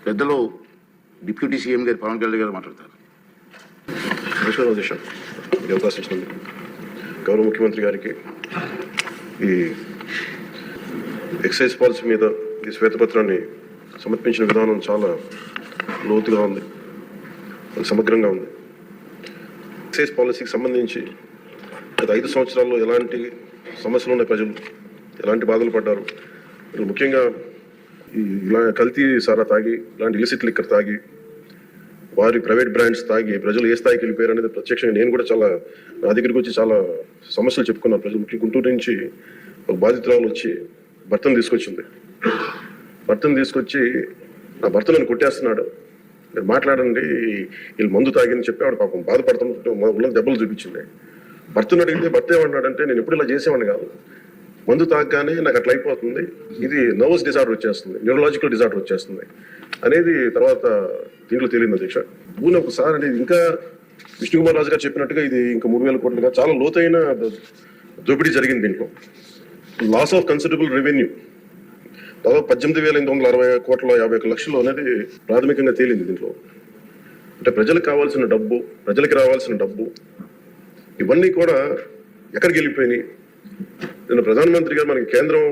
పెద్దలు deputy CM గారు పవన్ కళ్యాణ్ గారు మాట్లాడతారు. నమస్కారం అధ్యక్ష, ఈ అవకాశం ఇచ్చినందుకు గౌరవ ముఖ్యమంత్రి గారికి ఈ ఎక్సైజ్ పాలసీ మీద ఈ శ్వేతపత్రాన్ని సమర్పించిన విధానం చాలా లోతుగా ఉంది, సమగ్రంగా ఉంది. ఎక్సైజ్ పాలసీకి సంబంధించి గత 5 సంవత్సరాల్లో ఎలాంటి సమస్యలు ఉన్నాయి, ప్రజలు ఎలాంటి బాధలు పడ్డారు, ముఖ్యంగా ఇలా కల్తీ సారా తాగి, ఇలాంటి ఇలిసిట్ లిక్కర్ తాగి, వారి ప్రైవేట్ బ్రాండ్స్ తాగి ప్రజలు ఏ స్థాయికి వెళ్ళిపోయారు అనేది ప్రత్యక్షంగా నేను కూడా చాలా నా దగ్గరికి వచ్చి చాలా సమస్యలు చెప్పుకున్నాను. ప్రజలు ముఖ్యంగా గుంటూరు నుంచి ఒక బాధితురాలు వచ్చి భర్తను తీసుకొచ్చింది. భర్తను తీసుకొచ్చి నా భర్త నన్ను కొట్టేస్తున్నాడు, మీరు మాట్లాడండి, వీళ్ళు మందు తాగిని చెప్పి ఆవిడ పాపం బాధపడుతున్నట్టు ఉళ్ళ దెబ్బలు చూపించింది. భర్తను అడిగితే భర్త ఏమన్నాడంటే, నేను ఎప్పుడు ఇలా చేసేవాడిని కాదు, మందు తాగగానే నాకు అట్లా అయిపోతుంది, ఇది నర్వస్ డిజార్డర్ వచ్చేస్తుంది, న్యూరలాజికల్ డిజార్డర్ వచ్చేస్తుంది అనేది తర్వాత దీంట్లో తేలింది అధ్యక్ష. భూమి ఒకసారి అనేది ఇంకా విష్ణుకుమార్ రాజు గారు చెప్పినట్టుగా ఇది ఇంకా 3,000 కోట్లుగా చాలా లోతైన దోపిడీ జరిగింది. దీంట్లో లాస్ ఆఫ్ కన్సిడరబుల్ రెవెన్యూ దాదాపు 18,860 కోట్ల 51 లక్షలు అనేది ప్రాథమికంగా తేలింది. దీంట్లో అంటే ప్రజలకు కావాల్సిన డబ్బు, ప్రజలకి రావాల్సిన డబ్బు ఇవన్నీ కూడా ఎక్కడికి వెళ్ళిపోయినాయి. నిన్న ప్రధానమంత్రి గారు మనకి కేంద్రం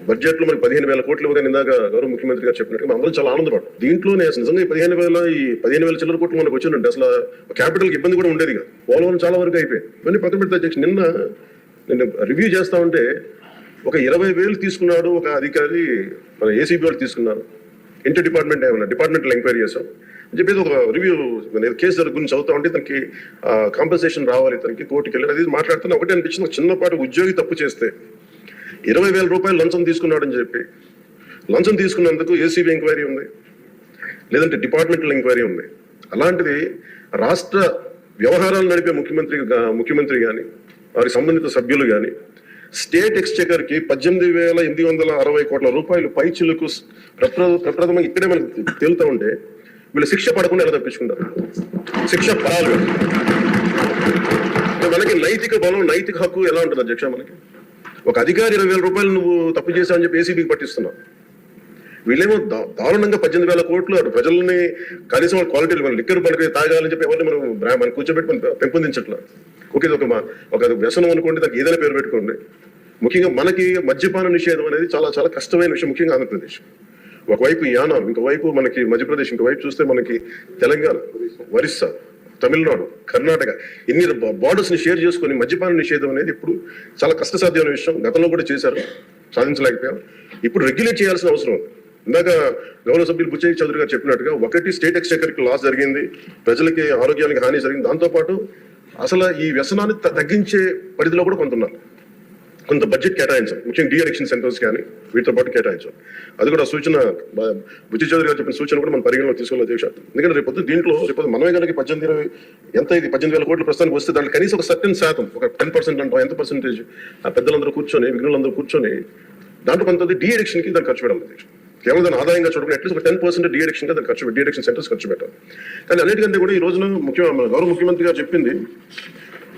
బడ్జెట్ లో మనకి 15,000 కోట్లు ఇవ్వగా ఇందాక గౌరవ ముఖ్యమంత్రి గారు చెప్పినట్టు అందరూ చాలా ఆనందపడ్డారు. దీంట్లో నిజంగా 15,000 చిల్లర కోట్లు మనకు వచ్చిందంటే అసలు క్యాపిటల్కి ఇబ్బంది కూడా ఉండేది కాదు. పోలవరం చాలా వరకు అయిపోయింది. ఇవన్నీ పక్కన పెడితే అధ్యక్ష, నిన్న రివ్యూ చేస్తా ఉంటే ఒక 20,000 తీసుకున్నాడు ఒక అధికారి, మన ఏసీబీ వాళ్ళు తీసుకున్నారు, ఇంటర్ డిపార్ట్మెంట్ ఏమన్నా డిపార్ట్మెంట్లో ఎంక్వైరీ చేశాం అని చెప్పేసి ఒక రివ్యూ కేసు గురించి చదువుతా ఉంటే తనకి కాంపెన్సేషన్ రావాలి, తనకి కోర్టుకి వెళ్ళి అది మాట్లాడుతున్నా ఒకటే అనిపించింది. ఒక చిన్నపాటి ఉద్యోగి తప్పు చేస్తే 20,000 రూపాయలు లంచం తీసుకున్నాడని చెప్పి లంచం తీసుకున్నందుకు ఏసీబీ ఎంక్వైరీ ఉంది, లేదంటే డిపార్ట్మెంటల్ ఎంక్వైరీ ఉంది. అలాంటిది రాష్ట్ర వ్యవహారాలు నడిపే ముఖ్యమంత్రి కానీ వారి సంబంధిత సభ్యులు కానీ స్టేట్ ఎక్స్చెకర్కి 18,860 కోట్ల రూపాయలు పైచిలకు ప్రప్రథమంగా ఇక్కడే మనకి తేలుతూ ఉంటే వీళ్ళు శిక్ష పడకుండా ఎలా తప్పించుకుంటారు? శిక్ష పడాలి. మనకి నైతిక బలం, నైతిక హక్కు ఎలా ఉంటుంది అధ్యక్ష? మనకి ఒక అధికారి 20,000 రూపాయలు నువ్వు తప్పు చేశావని చెప్పి ఏసీబీకి పట్టిస్తున్నావు. వీళ్ళేమో దారుణంగా 18,000 కోట్లు అటు ప్రజల్ని కనీసం వాళ్ళ క్వాలిటీలు మన లిక్కర్ పనికి తాగాలని చెప్పి ఎవరిని మనం కూర్చోబెట్టి మనం పెంపొందించట్లా. ఓకే, ఒక వ్యసనం అనుకోండి, దానికి ఏదైనా పేరు పెట్టుకోండి. ముఖ్యంగా మనకి మద్యపాన నిషేధం అనేది చాలా చాలా కష్టమైన విషయం, ముఖ్యంగా ఆంధ్రప్రదేశ్. ఒకవైపు యానాం, ఇంకోవైపు మనకి మధ్యప్రదేశ్, ఇంకోవైపు చూస్తే మనకి తెలంగాణ, ఒరిస్సా, తమిళనాడు, కర్ణాటక, ఇన్ని బార్డర్స్ ని షేర్ చేసుకుని మద్యపాన నిషేధం అనేది ఇప్పుడు చాలా కష్టసాధ్యమైన విషయం. గతంలో కూడా చేశారు, సాధించలేకపోయాం. ఇప్పుడు రెగ్యులేట్ చేయాల్సిన అవసరం ఉంది. ఇందాక గౌరవ సభ్యులు బుచ్చయ్య చౌదరి గారు చెప్పినట్టుగా ఒకటి స్టేట్ ఎక్స్చెకర్కి లాస్ జరిగింది, ప్రజలకి ఆరోగ్యానికి హాని జరిగింది. దాంతోపాటు అసలు ఈ వ్యసనాన్ని తగ్గించే పరిధిలో కూడా కొంత బడ్జెట్ కేటాయించాం, ముఖ్యంగా డీఅడిక్షన్ సెంటర్స్ కానీ వీటితో పాటు కేటాయించాం. అది కూడా సూచన బుచ్చి చౌదరి గారు చెప్పిన సూచన కూడా మన పరిగణలో తీసుకోవాలి అధ్యక్ష. ఎందుకంటే రేపు దీంట్లో మనమే కనుక 18,000 కోట్లు ప్రస్తుతానికి వస్తే దాంట్లో కనీసం ఒక సర్టెన్ శాతం, ఒక 10% అంటే ఎంత పర్సెంటేజ్ ఆ పెద్దలందరూ కూర్చొని, విఘ్నులందరూ కూర్చొని దాంట్లో కొంత డీఅడిక్షన్ కి దాన్ని ఖర్చు పెట్టాలి అధ్యక్ష. కేవలం దాని ఆదాయంగా చూడకుండా అట్లీస్ట్ ఒక 10% డీఅడిక్షన్ గా దాన్ని డీఅడిక్షన్ సెంటర్స్ ఖర్చు పెట్టాలి. కానీ అన్నిటికంటే కూడా ఈ రోజున గౌరవ ముఖ్యమంత్రి గారు చెప్పింది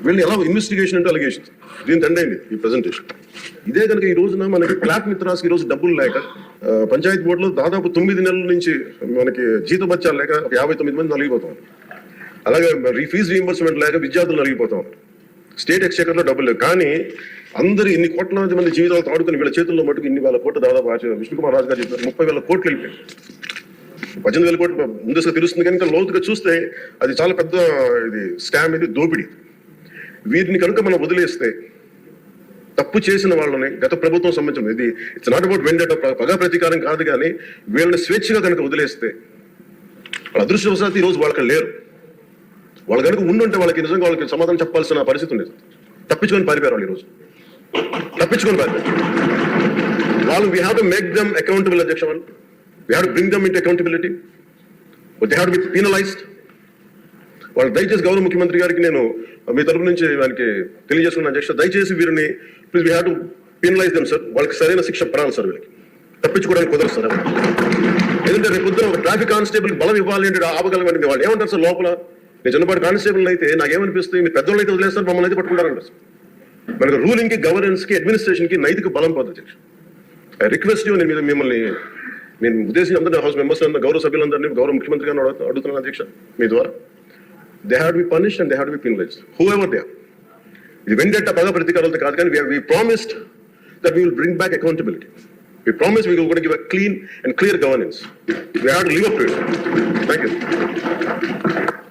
వీళ్ళని ఎలా ఇన్వెస్టిగేషన్ అంటే అలిగేషన్, దీని తండైంది ఈ ప్రెజెంటేషన్. ఇదే కనుక ఈ రోజున మనకి క్లాప్ మిత్రాస్కి ఈ రోజు డబ్బులు లేక పంచాయతీ బోర్డులో దాదాపు 9 నెలల నుంచి మనకి జీతభత్యాలు లేక 59 మంది నలిగిపోతాం. అలాగే ఫీజు రీయింబర్స్మెంట్ లేక విద్యార్థులు నలిగిపోతాం. స్టేట్ ఎక్స్చెకర్ లో డబ్బులు లేవు. కానీ అందరూ ఇన్ని కోట్లాది మంది జీవితాలు తాడుకుని వీళ్ళ చేతుల్లో మటుకు 2,000 కోట్లు దాదాపు విష్ణుకుమార్ రాజు గారు చెప్పారు 30,000 కోట్లు వెళ్ళిపోయాయి. 18,000 కోట్లు ముందుగా తెలుస్తుంది, కానీ లోతుగా చూస్తే అది చాలా పెద్ద ఇది స్కామ్, ఇది దోపిడీ. వీటిని కనుక మనం వదిలేస్తే, తప్పు చేసిన వాళ్ళని గత ప్రభుత్వం సంబంధించిన ఇది ఇట్స్ నాట్ అబౌట్ వెండేట, పగా ప్రతీకారం కాదు, కానీ వీళ్ళని స్వేచ్ఛగా కనుక వదిలేస్తే వాళ్ళ అదృష్టవశాత్తు ఈ రోజు వాళ్ళకి లేరు. వాళ్ళు కనుక ఉండుంటే వాళ్ళకి నిజంగా వాళ్ళకి సమాధానం చెప్పాల్సిన పరిస్థితి ఉండేది. తప్పించుకొని పారిపోయారు వాళ్ళు, ఈరోజు తప్పించుకొని పారిపోయారు వాళ్ళు. We have to make them accountable అధ్యక్ష. వాళ్ళు we have to bring them into accountability, they have to B penalised. వాళ్ళు దయచేసి గౌరవ ముఖ్యమంత్రి గారికి నేను మీ తరపు నుంచి ఆయనకి తెలియజేసుకున్న అధ్యక్ష, దయచేసి వీరిని please we have to penalise them sir. వాళ్ళకి సరైన శిక్ష పడాలి సార్. వీళ్ళకి తప్పించుకోవడానికి కుదరదు సార్. ఎందుకంటే రేపు పొద్దున ఒక ట్రాఫిక్ కానిస్టేబుల్ బలం ఇవ్వాలి అంటే ఆపగలమంటే వాళ్ళు ఏమంటారు సార్ లోపల? నేను చిన్నపాటి కానిస్టేబుల్ అయితే నాకేమనిపిస్తుంది, మీ పెద్దోళ్ళు అయితే వదిలేస్తారు, మమ్మల్ని అయితే పట్టుకుంటారంటారు సార్. మనకు రూలింగ్ కి, గవర్నెన్స్ కి, అడ్మినిస్ట్రేషన్ కి నైతిక బలం పోతుంది అధ్యక్ష. ఐ రిక్వెస్ట్ యూ, నేను మిమ్మల్ని నేను ఉద్దేశించి అందరినీ హౌస్ మెంబర్స్ గౌరవ సభ్యులందరినీ గౌరవ ముఖ్యమంత్రి గారిని అడుగుతున్నాను అధ్యక్ష మీ ద్వారా. They have to be punished and they have to be penalised whoever they are. ఇది వెండెట్ట పగ ప్రతీకారాలతో కాదు, కానీ we promised that we will bring back accountability. We promised we were going to give a clean and clear governance. We have to live up to it. Thank you.